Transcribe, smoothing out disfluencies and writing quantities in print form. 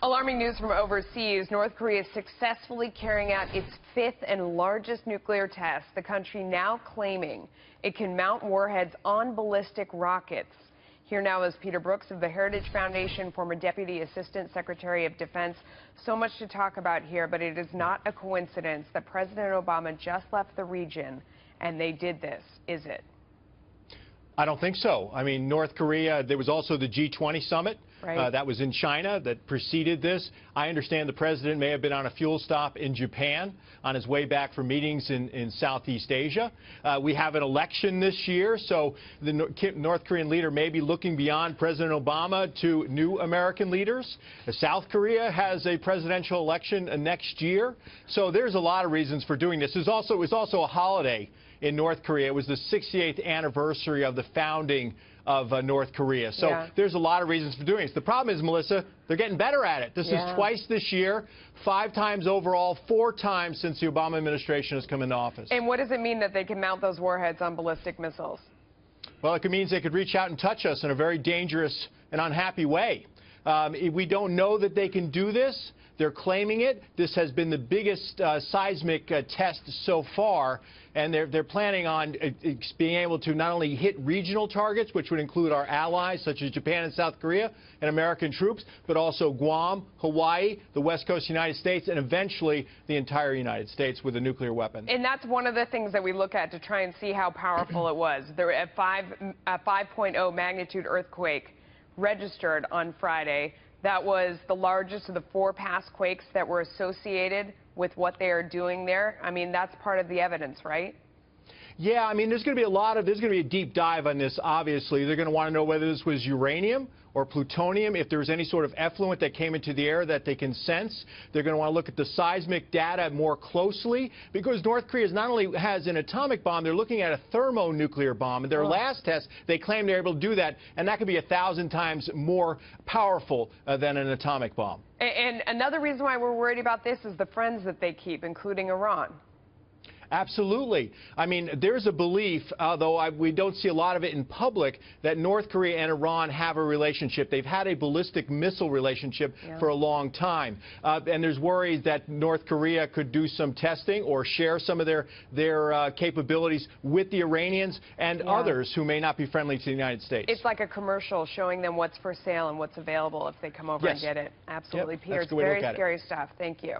Alarming news from overseas. North Korea is successfully carrying out its fifth and largest nuclear test. The country now claiming it can mount warheads on ballistic rockets. Here now is Peter Brookes of the Heritage Foundation, former Deputy Assistant Secretary of Defense. So much to talk about here, but it is not a coincidence that President Obama just left the region and they did this, is it? I don't think so. I mean, North Korea, there was also the G20 summit. Right. That was in China that preceded this. I understand the president may have been on a fuel stop in Japan on his way back from meetings in Southeast Asia. We have an election this year, so the North Korean leader may be looking beyond President Obama to new American leaders. South Korea has a presidential election next year, so there's a lot of reasons for doing this. It's also a holiday in North Korea. It was the 68th anniversary of the founding of North Korea. So there's a lot of reasons for doing this. The problem is, Melissa, they're getting better at it. This is twice this year, 5 times overall, 4 times since the Obama administration has come into office. And what does it mean that they can mount those warheads on ballistic missiles? Well, it means they could reach out and touch us in a very dangerous and unhappy way. We don't know that they can do this. They're claiming it. This has been the biggest seismic test so far, and they're planning on being able to not only hit regional targets, which would include our allies such as Japan and South Korea and American troops, but also Guam, Hawaii, the west coast of the United States, and eventually the entire United States with a nuclear weapon. And that's one of the things that we look at to try and see how powerful it was. There were a 5.0 magnitude earthquake registered on Friday. That was the largest of the 4 past quakes that were associated with what they are doing there. I mean, that's part of the evidence, right? Yeah, I mean, there's going to be a deep dive on this, obviously. They're going to want to know whether this was uranium or plutonium, if there was any sort of effluent that came into the air that they can sense. They're going to want to look at the seismic data more closely, because North Korea not only has an atomic bomb, they're looking at a thermonuclear bomb. In their last test, they claimed they were able to do that, and that could be 1,000 times more powerful than an atomic bomb. And another reason why we're worried about this is the friends that they keep, including Iran. Absolutely. I mean, there's a belief, although we don't see a lot of it in public, that North Korea and Iran have a relationship. They've had a ballistic missile relationship for a long time. And there's worries that North Korea could do some testing or share some of their capabilities with the Iranians and others who may not be friendly to the United States. It's like a commercial showing them what's for sale and what's available if they come over and get it. Absolutely, Peter. It's very scary stuff. Thank you.